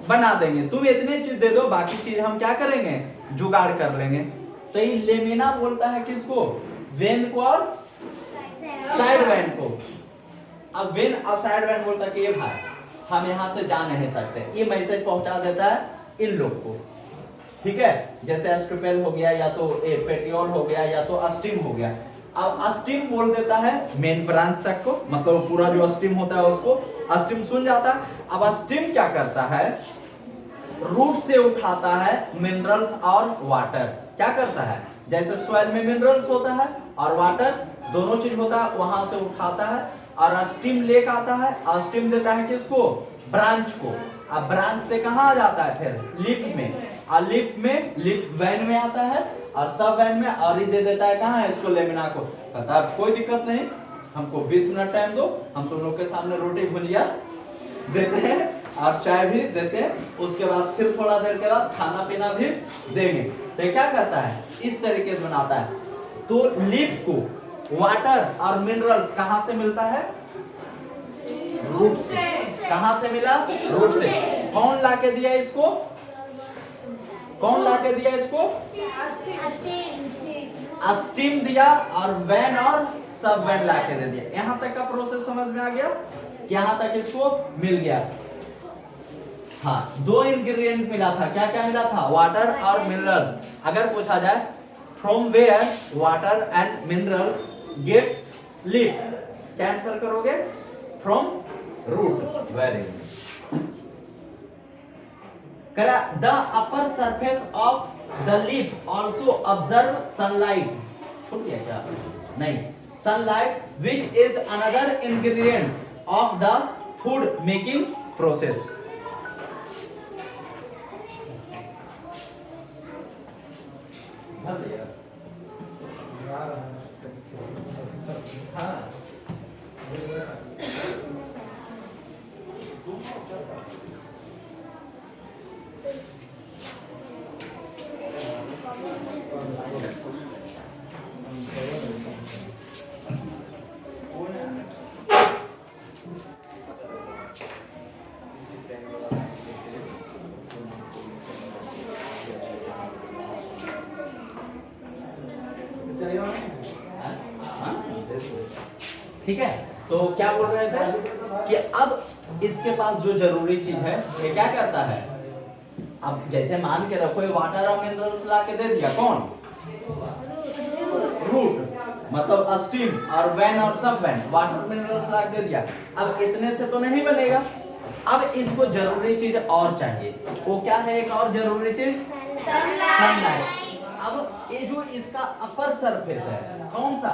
बना देंगे। तुम इतने चीज दे दो, बाकी चीज हम क्या करेंगे? जुगाड़ कर लेंगे। तो ये लेमिना बोलता है किसको? वेन को और साइड वैन को। अब वेन और साइड वैन बोलता है कि ये भाई हम यहाँ से जा नहीं सकते, ये मैसेज पहुंचा देता है इन लोग को, ठीक है। जैसे एस्ट्रोपेल हो गया, या तो पेट्रियोल हो गया, या तो अस्टीम हो गया। अब अस्टीम बोल देता है मेन ब्रांच तक को, मतलब पूरा जो अस्टीम होता है उसको अस्टीम सुन जाता है। अब अस्टीम क्या करता है? रूट से उठाता है मिनरल्स और वाटर। क्या करता है? जैसे सॉइल में मिनरल्स होता है और वाटर दोनों चीज होता है, वहां से उठाता है और अस्टीम लेके आता है। अस्टीम देता है किसको? ब्रांच को। अब ब्रांच से कहाँ आ जाता है? फिर लीफ में, और लीफ में लीफ वैन में आता है, और सब वैन में और ही दे देता है कहाँ है इसको, लेमिना को। कहता है कोई दिक्कत नहीं, हमको 20 मिनट टाइम दो, हम तुम लोग के सामने रोटी भुजिया देते हैं और चाय भी देते हैं, उसके बाद फिर थोड़ा देर के बाद खाना पीना भी देंगे। तो क्या करता है, इस तरीके से बनाता है। तो लीफ को वाटर और मिनरल्स कहाँ से मिलता है, रूट से। कहाँ से मिला, रूट से। कौन लाके दिया इसको, कौन लाके दिया इसको, स्टीम दिया और वैन और सब वैन लाके दे दिया। यहां तक का प्रोसेस समझ में आ गया कि यहां तक इसको मिल गया। हाँ, 2 इंग्रेडिएंट मिला था, क्या क्या मिला था, वाटर और मिनरल्स। अगर पूछा जाए from where water and minerals get leaf, क्या आंसर करोगे, फ्रॉम रूट। Very good. करा the upper surface of the leaf also observe sunlight, छूट गया क्या, नहीं, sunlight which is another ingredient of the food making process. हाँ ठीक है। तो क्या बोल रहे थे कि अब इसके पास जो जरूरी चीज है ये क्या करता है, अब जैसे मान के रखो ये वाटर और मिनरल्स ला के दे दिया, कौन, रूट, मतलब स्टीम और वैन और सब वैन, वाटर मिनरल्स ला के दे दिया। अब इतने से तो नहीं बनेगा, अब इसको जरूरी चीज और चाहिए, वो क्या है, एक और जरूरी चीज, सनलाइट। अब ये जो इसका अपर सरफेस है, कौन सा,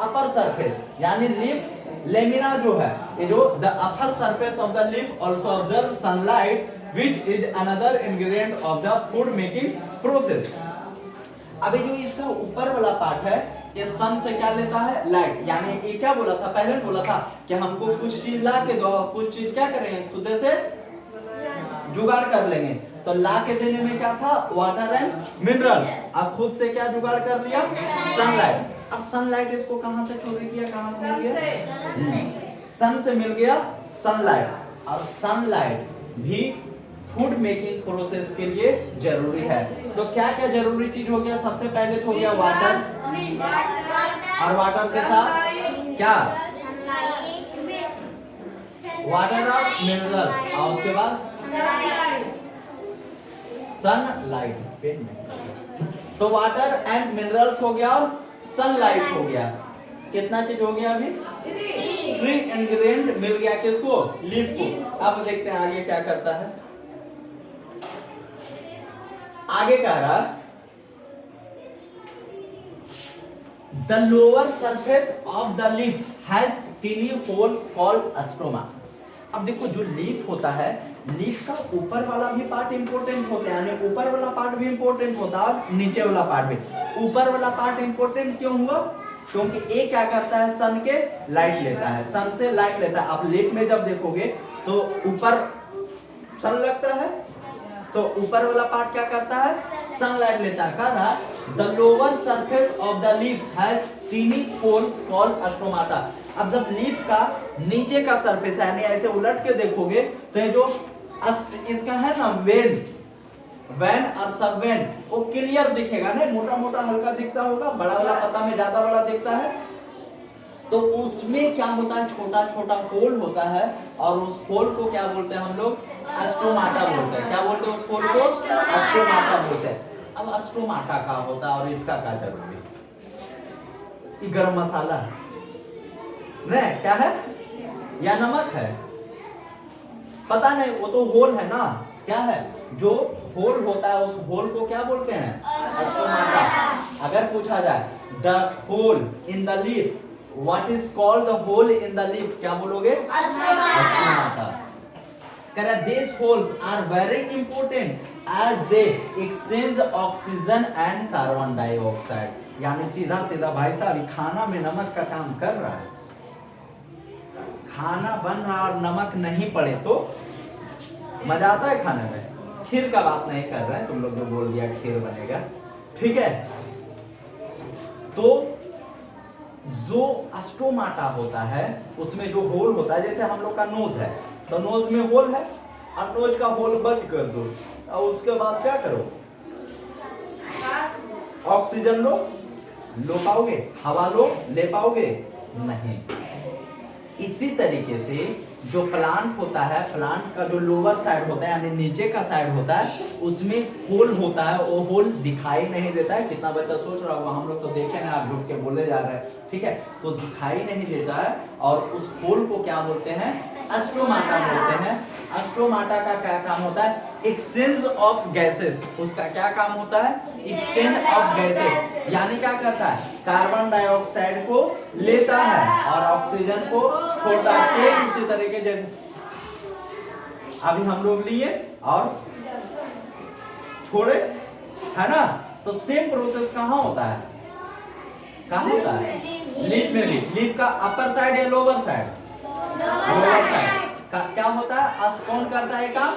अपर सरफेस, यानी लीफ लेमिना जो है, ये जो the upper surface of the leaf also observe sunlight which is another ingredient of the food making process. अभी जो इसका ऊपर वाला पार्ट है ये सन से क्या लेता है, लाइट। यानी ये क्या बोला था, पहले बोला था कि हमको कुछ चीज ला के दो, कुछ चीज क्या करेंगे, खुद से जुगाड़ कर लेंगे। तो ला के देने में क्या था, वाटर एंड मिनरल, अब खुद से क्या जुगाड़ कर लिया, सनलाइट। अब सनलाइट इसको कहां से चोरी किया, कहां से मिल गया, सन से मिल गया सनलाइट। और सनलाइट भी फूड मेकिंग प्रोसेस के लिए जरूरी है। तो क्या क्या जरूरी चीज हो गया, सबसे पहले तो हो गया वाटर, और वाटर के साथ क्या, वाटर और मिनरल्स, और उसके बाद सनलाइट, पेन में। तो वाटर एंड मिनरल्स हो गया और सनलाइट हो गया। कितना चीज हो गया, अभी 3 इंग्रेडिएंट मिल गया किसको, लीफ को। अब देखते हैं आगे क्या करता है। आगे कह रहा the lower surface of the leaf has tiny holes called stoma. अब देखो जो लीफ होता है, लीफ का ऊपर वाला भी पार्ट इंपॉर्टेंट होता है, यानी ऊपर वाला पार्ट भी इंपॉर्टेंट होता है और नीचे वाला पार्ट भी। ऊपर वाला पार्ट इंपॉर्टेंट क्यों हुआ, क्योंकि ये क्या करता है, सन के लाइट लेता है, सन से लाइट लेता है। आप लीफ में जब देखोगे तो ऊपर सन लगता है, तो ऊपर वाला पार्ट क्या करता है, सनलाइट लेता है। कह रहा the lower surface of the leaf has tiny holes called stomata. अब जब लीफ का नीचे का सरफेस है, यानी ऐसे उलट के देखोगे तो ये जो इसका है ना वेन, वैन और सब वैन, वो क्लियर दिखेगा, नहीं मोटा मोटा हल्का दिखता होगा, बड़ा वाला पता में ज्यादा बड़ा दिखता है। तो उसमें क्या होता है, छोटा छोटा होल होता है, और उस होल को क्या बोलते हैं हम लोग, स्टोमाटा बोलते हैं। क्या बोलते हैं उस होल को, स्टोमाटा बोलते हैं। अब स्टोमाटा का होता है और इसका क्या जरूरी, ये गरम मसाला है नहीं, क्या है, या नमक है, पता नहीं, वो तो होल है ना, क्या है, जो होल होता है उस होल को क्या बोलते हैं, स्टोमाटा। अगर पूछा जाए the hole in the leaf, what is called the hole in the leaf, क्या बोलोगे, स्टोमाटा। कह रहा these holes are very important as they exchange oxygen and carbon dioxide. यानी सीधा सीधा भाई साहब खाना में नमक का काम कर रहा है, खाना बन रहा और नमक नहीं पड़े तो मजा आता है खाने में। खीर का बात नहीं कर रहे हैं, तुम लोग जो बोल दिया खीर बनेगा, ठीक है। तो जो स्टोमाटा होता है उसमें जो होल होता है, जैसे हम लोग का नोज है तो नोज में होल है, अब नोज का होल बंद कर दो और उसके बाद क्या करो, ऑक्सीजन लो पाओगे, हवा ले पाओगे नहीं। इसी तरीके से जो प्लांट होता है, प्लांट का जो लोअर साइड होता है यानी नीचे का साइड होता है, उसमें होल होता है, वो होल दिखाई नहीं देता है। कितना बच्चा सोच रहा होगा हम लोग तो देखे ना, आप झूठ के बोले जा रहे हैं, ठीक है। तो दिखाई नहीं देता है और उस होल को क्या बोलते हैं, स्टोमाटा बोलते हैं। स्टोमाटा का क्या काम होता है, एक्सचेंज ऑफ गैसेस। उसका क्या काम होता है, एक्सचेंज ऑफ गैसेस, यानी क्या करता है, कार्बन डाइऑक्साइड को लेता है और ऑक्सीजन को छोड़ता है। सेम उसी तरीके जैसे अभी हम लोग लिए और छोड़े, है ना। तो सेम प्रोसेस कहाँ होता है, कहाँ होता है, लीफ में भी। लीफ का अपर साइड या लोअर साइड, लोअर साइड का क्या होता है, कौन करता है काम,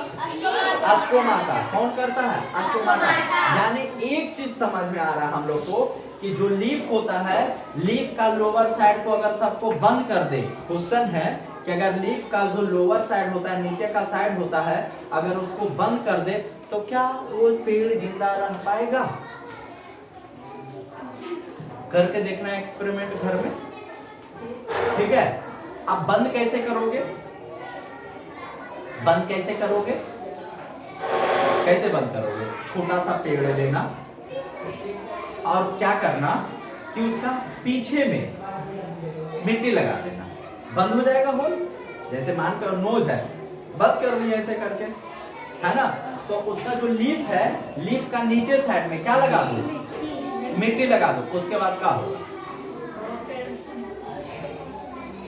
स्टोमाटा। कौन करता है, स्टोमाटा। यानी एक चीज समझ में आ रहा है हम लोग को कि जो लीफ होता है, लीफ का लोअर साइड को अगर सबको बंद कर दे, क्वेश्चन है कि अगर लीफ का जो लोअर साइड होता है, नीचे का साइड होता है, अगर उसको बंद कर दे तो क्या वो पेड़ जिंदा रह पाएगा। करके देखना है एक्सपेरिमेंट घर में, ठीक है। अब बंद कैसे करोगे, बंद कैसे करोगे, कैसे बंद करोगे, छोटा सा पेड़ लेना और क्या करना कि उसका पीछे में मिट्टी लगा देना, बंद हो जाएगा होल। जैसे मान कर नोज है, बंद कर लिया ऐसे करके, है ना। तो उसका जो लीफ है, लीफ का नीचे साइड में क्या लगा दो, मिट्टी लगा दो। उसके बाद क्या हो,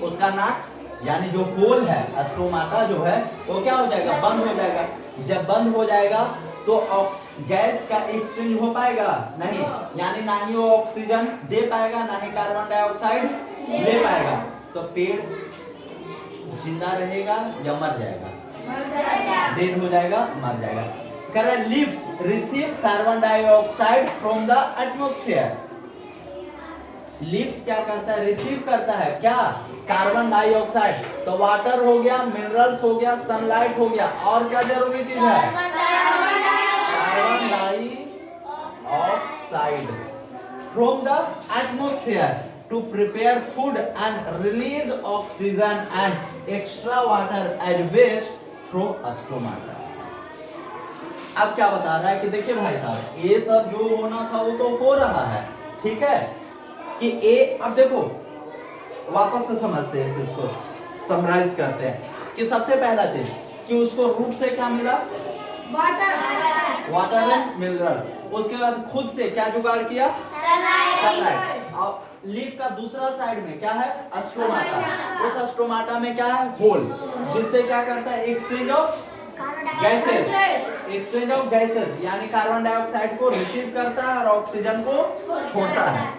उसका नाक यानी जो होल है, स्टोमाटा जो है वो क्या हो जाएगा, बंद हो जाएगा। जब बंद हो जाएगा तो गैस का एक्सचेंज हो पाएगा नहीं, यानी ना ही वो ऑक्सीजन दे पाएगा ना ही कार्बन डाइऑक्साइड ले पाएगा। तो पेड़ जिंदा रहेगा या मर जाएगा, डेड हो जाएगा, मर जाएगा। करें leaves receive carbon dioxide from the atmosphere. Leaves क्या करता है, रिसीव करता है क्या, कार्बन डाइऑक्साइड। तो वाटर हो गया, मिनरल्स हो गया, सनलाइट हो गया, और क्या जरूरी चीज है, carbon dioxide from the atmosphere to prepare food and release oxygen and extra water as waste through stomata. अब क्या बता रहा है कि देखिए भाई साहब, ये सब जो होना था वो तो हो रहा है, ठीक है। कि ए, अब देखो वापस से समझते हैं, इसको समराइज करते हैं कि सबसे पहला चीज कि उसको रूट से क्या मिला, वाटर एंड मिनरल। उसके बाद खुद से क्या जुगाड़ किया, सनलाइट। और लीफ का दूसरा साइड में क्या है, स्टोमाटा। उस स्टोमाटा में क्या है, होल, जिससे क्या करता है, exchange of gases, exchange of gases, यानी कार्बन डाइऑक्साइड को रिसीव करता है और ऑक्सीजन को छोड़ता है।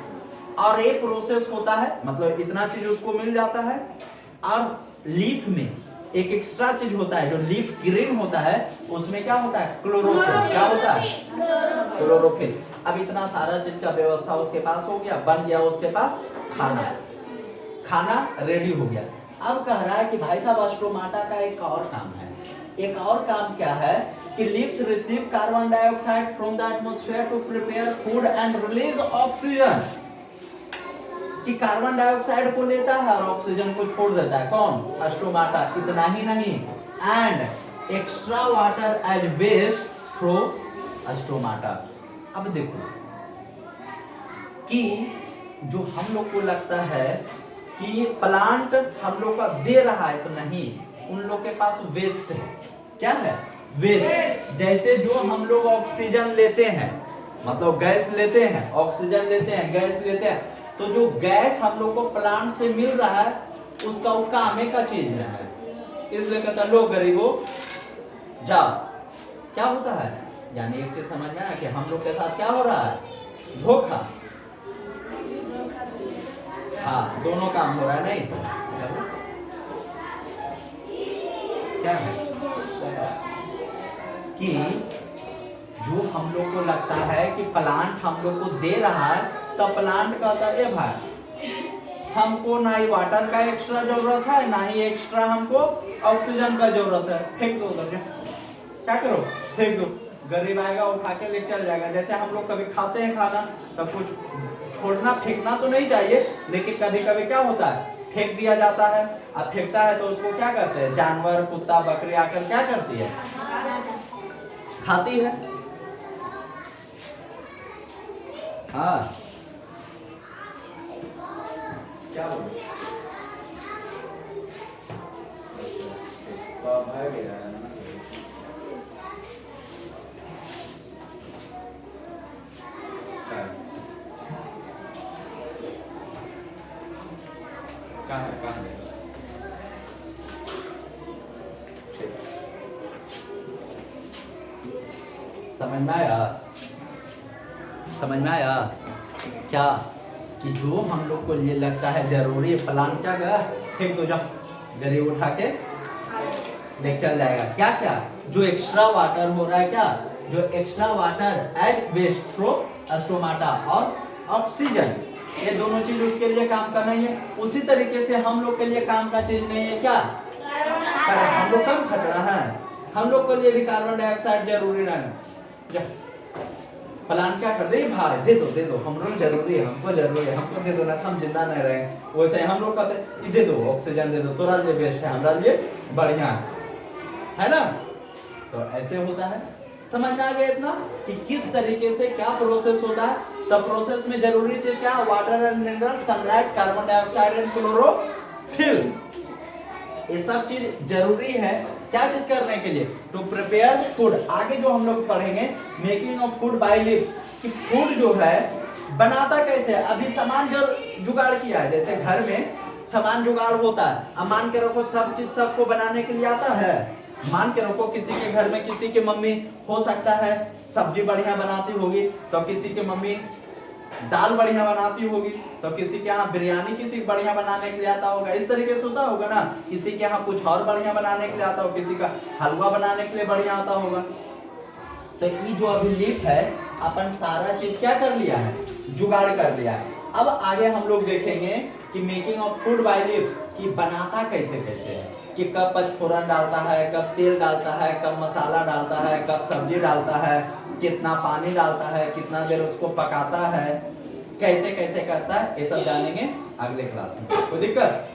और ये प्रोसेस होता है, मतलब इतना चीज उसको मिल जाता है। और लीफ में एक एक्स्ट्रा चीज होता है, जो लीफ ग्रीन होता है, उसमें क्या होता है, क्लोरोफिल। क्या होता है, क्लोरोफिल। अब इतना सारा चीज का व्यवस्था उसके पास हो गया, बन गया उसके पास खाना, खाना रेडी हो गया। अब कह रहा है कि भाई साहब स्टोमाटा का एक और काम है। एक और काम क्या है कि leaves receive carbon dioxide from the atmosphere to prepare food and release oxygen. कि कार्बन डाइऑक्साइड को लेता है और ऑक्सीजन को छोड़ देता है, कौन, स्टोमाटा। इतना ही नहीं, and extra water as waste through stomata. अब देखो कि जो हम लोग को लगता है कि प्लांट हम लोग का दे रहा है, तो नहीं, उन लोग के पास वेस्ट है। क्या है, वेस्ट। जैसे जो हम लोग ऑक्सीजन लेते हैं, मतलब गैस लेते हैं, ऑक्सीजन लेते हैं, गैस लेते हैं, तो जो गैस हम लोग को प्लांट से मिल रहा है उसका वो कामे का चीज है। इसलिए कहता लो गरीबों जाओ। क्या होता है, यानी एक चीज समझ में आया कि हम लोग के साथ क्या हो रहा है, धोखा। हाँ, दोनों काम हो रहा है। नहीं क्या है कि जो हम लोग को लगता है कि प्लांट हम लोग को दे रहा है, तो प्लांट कहता है भाई हमको ना ही वाटर का एक्स्ट्रा जरूरत है, ना ही एक्स्ट्रा हमको ऑक्सीजन का जरूरत है, फेंक दो उधर। क्या करो, फेंक दो। गरीब आएगा उठा के ले चल जाएगा। जैसे हम लोग कभी खाते हैं खाना, तब कुछ छोड़ना फेंकना तो नहीं चाहिए, लेकिन कभी कभी क्या होता है, फेंक दिया जाता है। अब फेंकता है तो उसको क्या करते हैं, जानवर कुत्ता बकरी आकर क्या करती है, खाती है। हाँ क्या बोले, तो भाई गया है ना। कहाँ है समझ में आया, समझ में आया क्या, कि जो हम लोग को ये लगता है जरूरी है, प्लांट क्या कर फेंक दो, जाओ गरीब उठा के ले चल जाएगा। क्या क्या जो एक्स्ट्रा वाटर हो रहा है, क्या जो extra water as waste through stomata और ऑक्सीजन, ये दोनों चीज उसके लिए काम का नहीं है। उसी तरीके से हम लोग के लिए काम का चीज नहीं है, क्या हम लोग कम खतरा है, हम लोग के लिए भी कार्बन डाइऑक्साइड जरूरी नहीं। प्लांट क्या कर दे भाई, दे दो हम लोग जरूरी है, हमको जरूरी है, हमको दे दो ना, हम जिंदा नहीं रहे। वैसे हम लोग कहते दे दो ऑक्सीजन दे दो, तोरा लिए बेस्ट है, हमारा लिए बढ़िया है ना। तो ऐसे होता है। समझ में आ गया इतना कि किस तरीके से क्या प्रोसेस होता है। तब प्रोसेस में जरूरी चीज क्या, water and mineral, sunlight, carbon dioxide and chlorophyll, ये सब चीज जरूरी है क्या चीज करने के लिए, टू प्रिपेयर फूड। आगे जो हम लोग पढ़ेंगे making of food by leaves, कि फूड जो है बनाता कैसे। अभी सामान जो जुगाड़ किया है, जैसे घर में सामान जुगाड़ होता है, अब मान के रखो सब चीज सबको बनाने के लिए आता है। मान के रखो किसी के घर में किसी की मम्मी हो सकता है सब्जी बढ़िया बनाती होगी, तो किसी की मम्मी दाल बढ़िया बनाती होगी, तो किसी के यहाँ बिरयानी किसी बढ़िया बनाने के लिए आता होगा। इस तरीके से होता होगा ना, किसी के यहाँ कुछ और बढ़िया बनाने के लिए आता होगा, किसी का हलवा बनाने के लिए बढ़िया आता होगा। तो ये जो अभी लीफ है, अपन सारा चीज क्या कर लिया है, जुगाड़ कर लिया है। अब आगे हम लोग देखेंगे कि making of food by leaf, कि बनाता कैसे कैसे है, कि कब पचफोरन डालता है, कब तेल डालता है, कब मसाला डालता है, कब सब्जी डालता है, कितना पानी डालता है, कितना देर उसको पकाता है, कैसे कैसे करता है, ये सब जानेंगे अगले क्लास में। कोई दिक्कत?